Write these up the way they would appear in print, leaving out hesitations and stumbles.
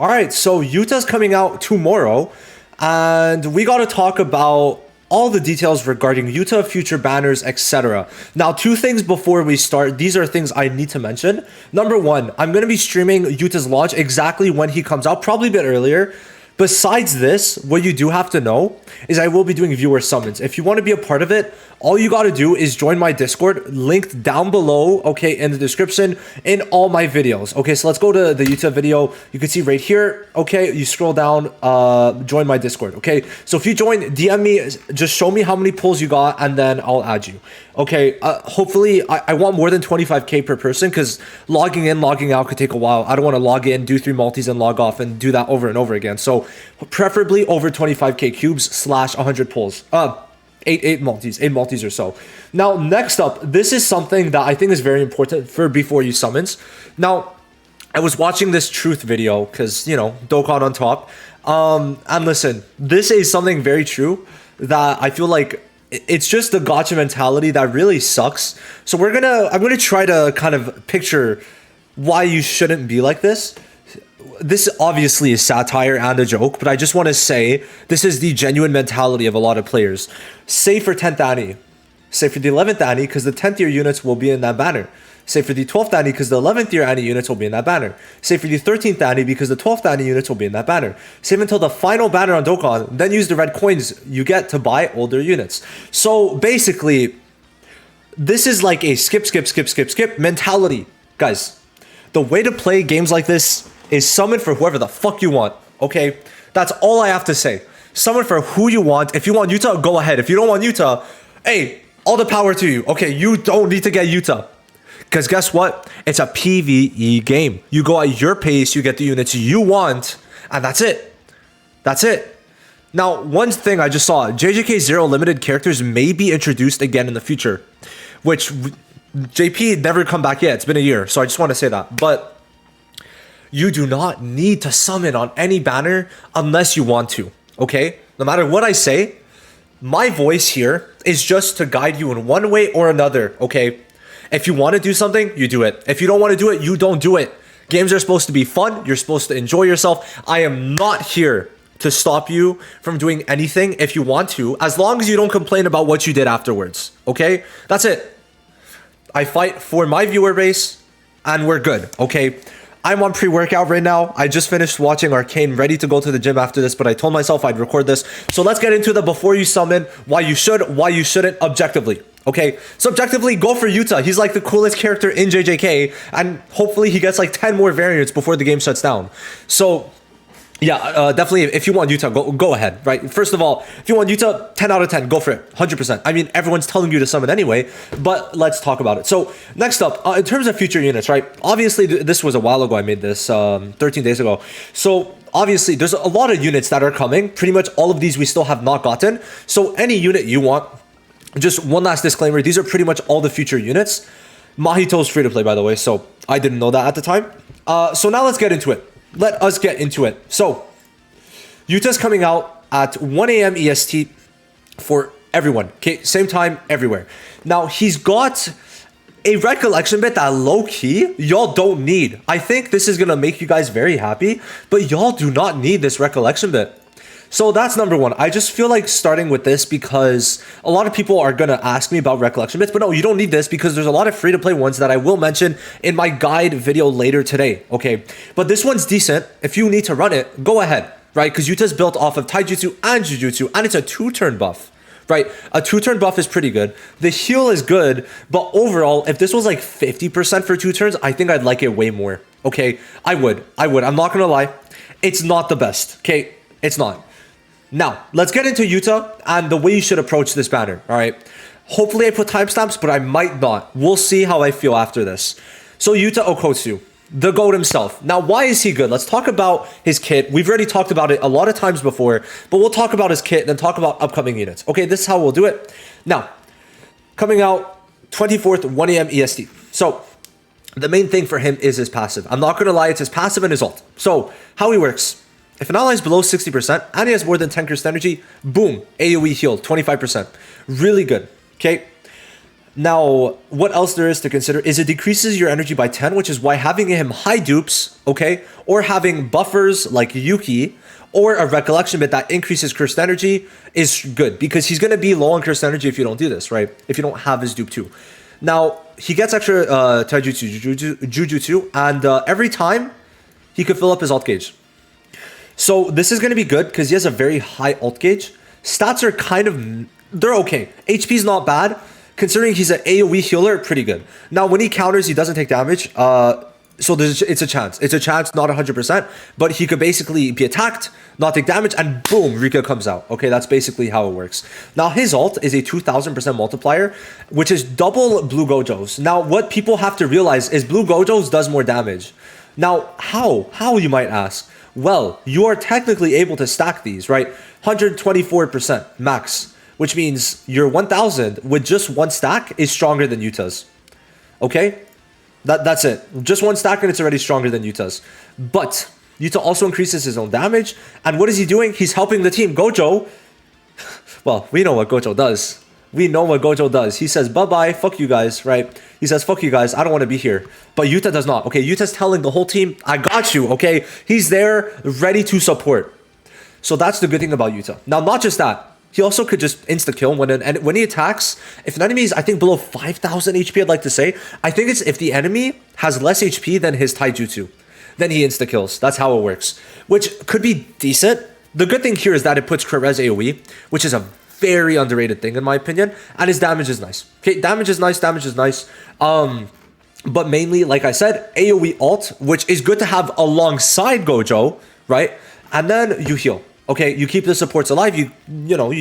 All right, so Yuta's coming out tomorrow, and we got to talk about all the details regarding Yuta, future banners, etc. Now, two things before we start. These are things I need to mention. Number one, I'm going to be streaming Yuta's launch exactly when he comes out, probably a bit earlier. Besides this, what you do have to know is I will be doing viewer summons. If you want to be a part of it, all you got to do is join my Discord, linked down below, okay, in the description, in all my videos. Okay, so let's go to the YouTube video. You can see right here, okay, you scroll down, join my Discord, okay? So if you join, DM me, just show me how many pulls you got, and then I'll add you. Okay, hopefully, I want more than 25k per person, because logging in, logging out could take a while. I don't want to log in, do 3 multis, and log off, and do that over and over again. So preferably over 25k cubes / 100 pulls. 8 multis or so. Now, next up, this is something that I think is very important for before you summons. Now, I was watching this truth video because, you know, Dokkan on top. And listen, this is something very true that I feel like it's just the gacha mentality that really sucks. So I'm gonna try to kind of picture why you shouldn't be like this. This obviously is satire and a joke, but I just want to say this is the genuine mentality of a lot of players. Say for 10th Annie, say for the 11th Annie, because the 10th year units will be in that banner. Say for the 12th Annie, because the 11th year Annie units will be in that banner. Say for the 13th Annie, because the 12th Annie units will be in that banner. Save until the final banner on Dokkan, then use the red coins you get to buy older units. So basically, this is like a skip mentality. Guys, the way to play games like this is summon for whoever the fuck you want, okay? That's all I have to say. Summon for who you want. If you want Yuta, go ahead. If you don't want Yuta, hey, all the power to you. Okay, you don't need to get Yuta. Because guess what? It's a PvE game. You go at your pace, you get the units you want, and that's it. That's it. Now, one thing I just saw, JJK 0 limited characters may be introduced again in the future, which JP never come back yet. It's been a year, so I just want to say that. But you do not need to summon on any banner unless you want to, okay? No matter what I say, my voice here is just to guide you in one way or another, okay? If you want to do something, you do it. If you don't want to do it, you don't do it. Games are supposed to be fun. You're supposed to enjoy yourself. I am not here to stop you from doing anything if you want to, as long as you don't complain about what you did afterwards, okay? That's it. I fight for my viewer base, and we're good, okay? I'm on pre-workout right now. I just finished watching Arcane, ready to go to the gym after this, but I told myself I'd record this. So let's get into the before you summon, why you should, why you shouldn't, objectively. Okay, subjectively, go for Yuta. He's like the coolest character in JJK, and hopefully he gets like 10 more variants before the game shuts down. So yeah, definitely, if you want Yuta, go ahead, right? First of all, if you want Yuta, 10 out of 10, go for it, 100%. I mean, everyone's telling you to summon anyway, but let's talk about it. So next up, in terms of future units, right? Obviously, this was a while ago. I made this 13 days ago. So obviously, there's a lot of units that are coming. Pretty much all of these we still have not gotten. So any unit you want, just one last disclaimer, these are pretty much all the future units. Mahito's free to play, by the way, so I didn't know that at the time. So now let's get into it. Let us get into it. So, Yuta's coming out at 1 a.m. EST for everyone. Okay, same time everywhere. Now, he's got a recollection bit that low-key, y'all don't need. I think this is going to make you guys very happy, but y'all do not need this recollection bit. So that's number one. I just feel like starting with this because a lot of people are going to ask me about recollection bits, but no, you don't need this because there's a lot of free-to-play ones that I will mention in my guide video later today, okay? But this one's decent. If you need to run it, go ahead, right? Because Yuta's built off of Taijutsu and Jujutsu, and it's a 2-turn buff, right? A 2-turn buff is pretty good. The heal is good, but overall, if this was like 50% for 2 turns, I think I'd like it way more, okay? I would. I'm not going to lie. It's not the best, okay? It's not. Now, let's get into Yuta and the way you should approach this banner, all right? Hopefully I put timestamps, but I might not. We'll see how I feel after this. So Yuta Okotsu, the GOAT himself. Now, why is he good? Let's talk about his kit. We've already talked about it a lot of times before, but we'll talk about his kit and then talk about upcoming units. Okay, this is how we'll do it. Now, coming out 24th, 1 a.m. EST. So, the main thing for him is his passive. I'm not going to lie, it's his passive and his ult. So, how he works. If an ally is below 60% and he has more than 10 cursed energy, boom, AoE healed, 25%. Really good, okay? Now, what else there is to consider is it decreases your energy by 10, which is why having him high dupes, okay, or having buffers like Yuki, or a recollection bit that increases cursed energy is good, because he's going to be low on cursed energy if you don't do this, right? If you don't have his dupe too. Now, he gets extra taijutsu, jujutsu, and every time he could fill up his alt gauge. So this is going to be good because he has a very high alt gauge. Stats are kind of, they're okay. HP is not bad. Considering he's an AoE healer, pretty good. Now, when he counters, he doesn't take damage. So it's a chance. It's a chance, not 100%. But he could basically be attacked, not take damage, and boom, Rika comes out. Okay, that's basically how it works. Now, his ult is a 2000% multiplier, which is double Blue Gojo's. Now, what people have to realize is Blue Gojo's does more damage. Now, how? How, you might ask? Well, you are technically able to stack these, right? 124% max, which means your 1000 with just one stack is stronger than Yuta's. Okay? That's it. Just one stack and it's already stronger than Yuta's. But Yuta also increases his own damage. And what is he doing? He's helping the team. Gojo, well, we know what Gojo does. We know what Gojo does. He says, bye-bye, fuck you guys, right? He says, fuck you guys, I don't want to be here. But Yuta does not, okay? Yuta's telling the whole team, I got you, okay? He's there, ready to support. So that's the good thing about Yuta. Now, not just that. He also could just insta-kill when he attacks. If an enemy is, I think, below 5,000 HP, I'd like to say, I think it's if the enemy has less HP than his taijutsu, then he insta-kills. That's how it works, which could be decent. The good thing here is that it puts Kurez AoE, which is a very underrated thing in my opinion, and his damage is nice. Okay, damage is nice, but mainly, like I said, AoE ult, which is good to have alongside Gojo, right? And then you heal. Okay, you keep the supports alive, you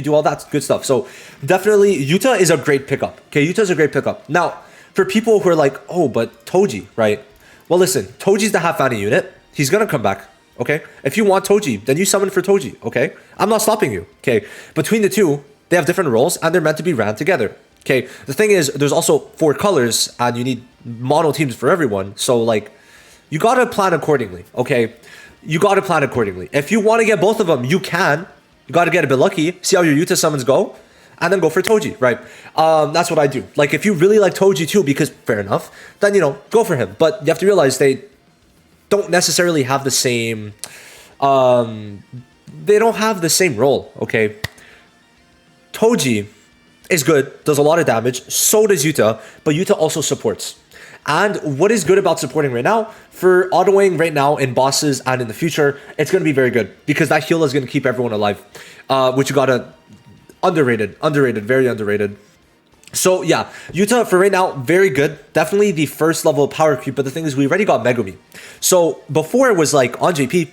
do all that good stuff. So definitely Yuta is a great pickup. Okay, Yuta is a great pickup. Now, for people who are like, oh, but Toji, right? Well, listen, Toji's the half mana unit. He's gonna come back. Okay, if you want Toji, then you summon for Toji. Okay, I'm not stopping you. Okay, between the two, they have different roles and they're meant to be ran together. Okay, the thing is, there's also 4 colors and you need mono teams for everyone. So like, you gotta plan accordingly. Okay, you gotta plan accordingly. If you want to get both of them, you can. You gotta get a bit lucky. See how your Yuta summons go, and then go for Toji. Right? That's what I do. Like if you really like Toji too, because fair enough, then go for him. But you have to realize they don't necessarily have the same. They don't have the same role. Okay. Toji is good, does a lot of damage, so does Yuta, but Yuta also supports. And what is good about supporting right now, for autoing right now in bosses and in the future, it's going to be very good, because that heal is going to keep everyone alive, which you gotta, underrated, very underrated. So yeah, Yuta for right now, very good. Definitely the first level of power creep, but the thing is we already got Megumi. So before it was like on JP,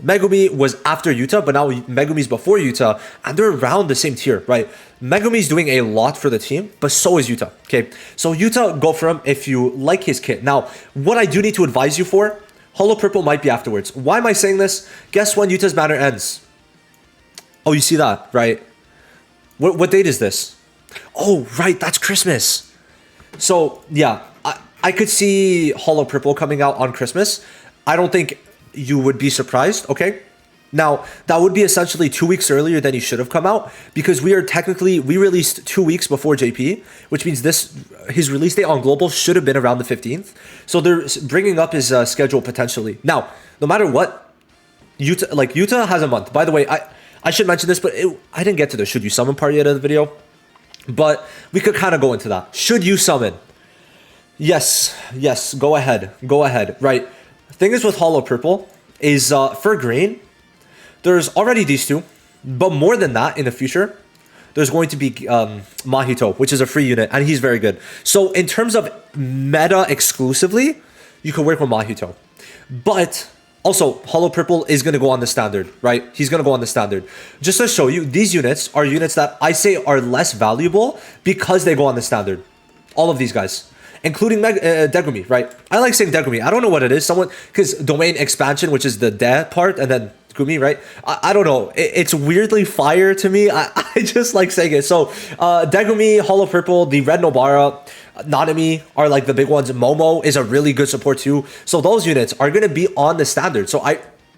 Megumi was after Yuta, but now Megumi's before Yuta, and they're around the same tier, right? Megumi's doing a lot for the team, but so is Yuta, okay? So Yuta, go for him if you like his kit. Now, what I do need to advise you for, Holo Purple might be afterwards. Why am I saying this? Guess when Yuta's banner ends. Oh, you see that, right? What date is this? Oh, right, that's Christmas. So, yeah, I could see Holo Purple coming out on Christmas. I don't think you would be surprised, okay? Now, that would be essentially 2 weeks earlier than he should have come out, because we released 2 weeks before JP, which means his release date on Global should have been around the 15th. So they're bringing up his schedule potentially. Now, no matter what, Yuta has a month. By the way, I should mention this, but I didn't get to the should you summon part yet of the video, but we could kind of go into that. Should you summon? Yes, go ahead, right? Thing is with Holo Purple is for green, there's already these two, but more than that in the future, there's going to be Mahito, which is a free unit, and he's very good. So in terms of meta exclusively, you could work with Mahito. But also, Holo Purple is going to go on the standard, right? He's going to go on the standard. Just to show you, these units are units that I say are less valuable because they go on the standard. All of these guys. Including Degumi, right? I like saying Degumi. I don't know what it is. Because domain expansion, which is the De part, and then Gumi, right? I don't know. It's weirdly fire to me. I just like saying it. So, Degumi, Holo Purple, the Red Nobara, Nanami are like the big ones. Momo is a really good support too. So those units are going to be on the standard. So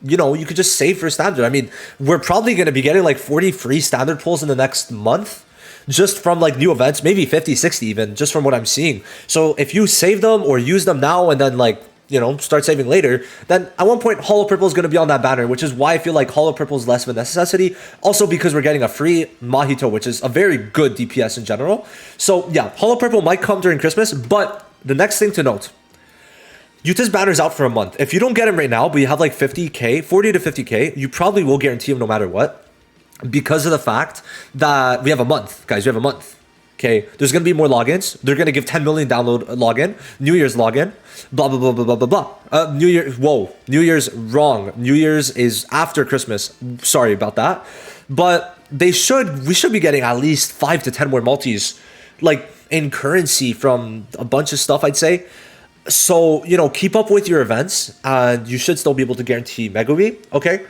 you could just save for standard. I mean, we're probably going to be getting like 40 free standard pulls in the next month, just from like new events, maybe 50, 60 even, just from what I'm seeing. So if you save them or use them now and then like, you know, start saving later, then at one point Holo Purple is going to be on that banner, which is why I feel like Holo Purple is less of a necessity. Also because we're getting a free Mahito, which is a very good DPS in general. So yeah, Holo Purple might come during Christmas, but the next thing to note, Yuta's banner's out for a month. If you don't get him right now, but you have like 50k, 40 to 50k, you probably will guarantee him no matter what, because of the fact that we have a month, guys, we have a month. Okay, there's going to be more logins. They're going to give 10 million download login, New Year's login, blah, blah, blah, blah, blah, blah, blah. New Year's wrong. New Year's is after Christmas. Sorry about that. But we should be getting at least 5 to 10 more multis, like in currency from a bunch of stuff, I'd say. So, you know, keep up with your events and you should still be able to guarantee Megumi, okay?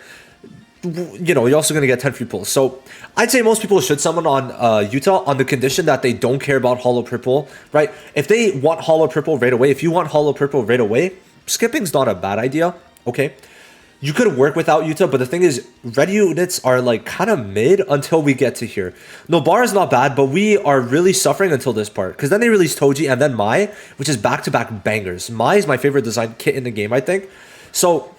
You know, you're also going to get 10 free pulls. So I'd say most people should summon on Yuta on the condition that they don't care about Holo Purple, right? If they want Holo Purple right away, if you want Holo Purple right away, skipping's not a bad idea, okay? You could work without Yuta, but the thing is, red units are like kind of mid until we get to here. Nobar is not bad, but we are really suffering until this part. Because then they release Toji and then Mai, which is back-to-back bangers. Mai is my favorite design kit in the game, I think. So,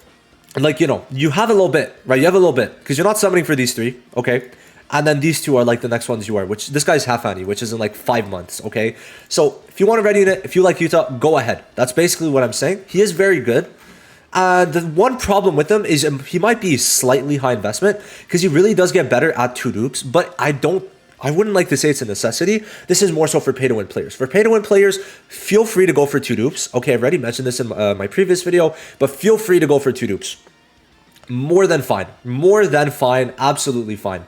like, you know, you have a little bit, right? You have a little bit, because you're not summoning for these 3, okay? And then these 2 are like the next ones you are, which this guy's half annie, which is in like 5 months, okay? So, if you want a red unit, if you like Yuta, go ahead. That's basically what I'm saying. He is very good. The one problem with him is he might be slightly high investment because he really does get better at 2 dupes, but I wouldn't like to say it's a necessity. This is more so for pay-to-win players. For pay-to-win players, feel free to go for 2 dupes. Okay, I've already mentioned this in my previous video, but feel free to go for 2 dupes. More than fine. More than fine. Absolutely fine.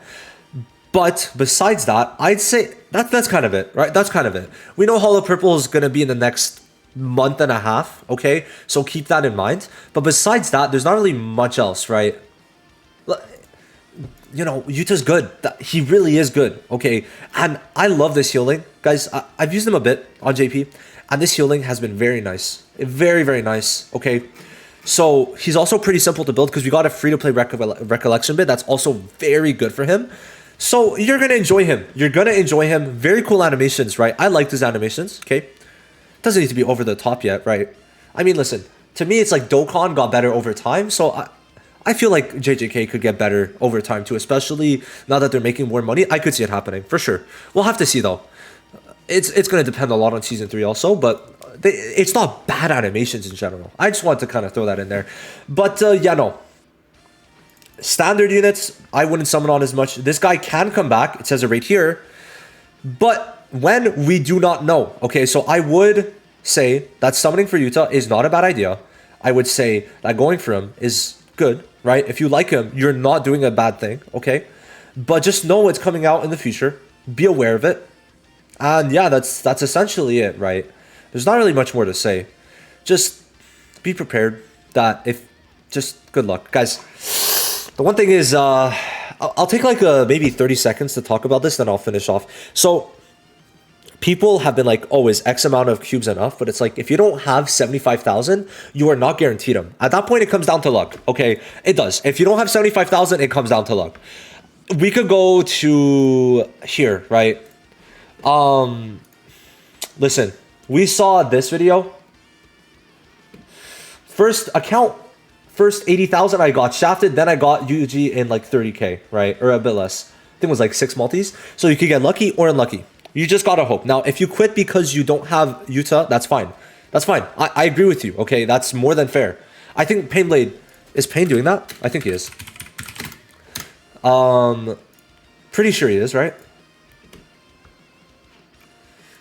But besides that, I'd say that's kind of it, right? That's kind of it. We know Holo Purple is going to be in the next month and a half, okay? So keep that in mind. But besides that, there's not really much else, right? You know, Yuta's good. He really is good, okay? And I love this healing. Guys, I've used him a bit on JP, and this healing has been very nice. Very, very nice, okay? So he's also pretty simple to build because we got a free-to-play recollection bit that's also very good for him. So you're going to enjoy him. You're going to enjoy him. Very cool animations, right? I like his animations, okay? Doesn't need to be over the top yet, right? I mean, listen, to me, it's like Dokkan got better over time. So I feel like JJK could get better over time too, especially now that they're making more money. I could see it happening for sure. We'll have to see though. It's going to depend a lot on season 3 also, but it's not bad animations in general. I just want to kind of throw that in there. But yeah, no. Standard units, I wouldn't summon on as much. This guy can come back. It says it right here. But when, we do not know. Okay, so I would say that summoning for Yuta is not a bad idea. I would say that going for him is good, right? If you like him, you're not doing a bad thing, okay? But just know what's coming out in the future. Be aware of it. And yeah, that's essentially it, right? There's not really much more to say. Just be prepared that just good luck. Guys, the one thing is, I'll take like maybe 30 seconds to talk about this, then I'll finish off. So people have been like, oh, is X amount of cubes enough? But it's like, if you don't have 75,000, you are not guaranteed them. At that point, it comes down to luck. Okay, it does. If you don't have 75,000, it comes down to luck. We could go to here, right? Listen, we saw this video. First 80,000 I got shafted, then I got UG in like 30k, right? Or a bit less. I think it was like 6 multis. So you could get lucky or unlucky. You just gotta hope. Now, if you quit because you don't have Yuta, that's fine. That's fine. I agree with you, okay? That's more than fair. I think Painblade... Is Pain doing that? I think he is. Pretty sure he is, right?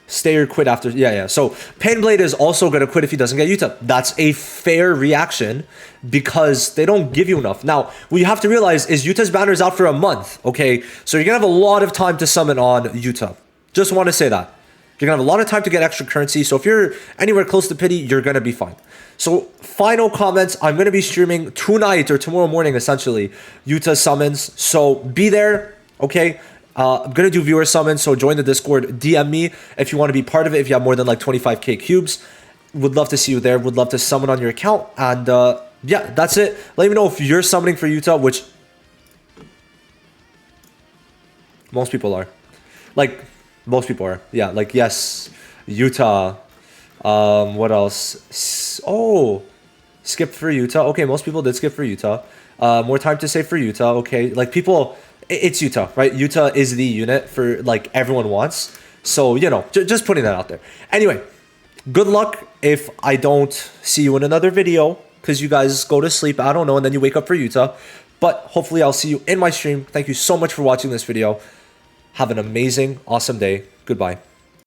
Stay or quit after... Yeah. So, Painblade is also going to quit if he doesn't get Yuta. That's a fair reaction because they don't give you enough. Now, what you have to realize is Yuta's banner is out for a month, okay? So, you're going to have a lot of time to summon on Yuta. Just want to say that. You're going to have a lot of time to get extra currency. So, if you're anywhere close to pity, you're going to be fine. So, final comments. I'm going to be streaming tonight or tomorrow morning, essentially, Yuta summons. So, be there, okay? I'm going to do viewer summons, so join the Discord. DM me if you want to be part of it, if you have more than like 25k cubes. Would love to see you there. Would love to summon on your account. And yeah, that's it. Let me know if you're summoning for Yuta, which most people are. Like, Most people are. Yeah, like yes, Utah. What else? Oh, skip for Utah. Okay, most people did skip for Utah. More time to save for Utah. Okay, like people, it's Utah, right? Utah is the unit for like everyone wants. So you know, just putting that out there. Anyway, good luck if I don't see you in another video because you guys go to sleep. I don't know, and then you wake up for Utah. But hopefully, I'll see you in my stream. Thank you so much for watching this video. Have an amazing, awesome day. Goodbye.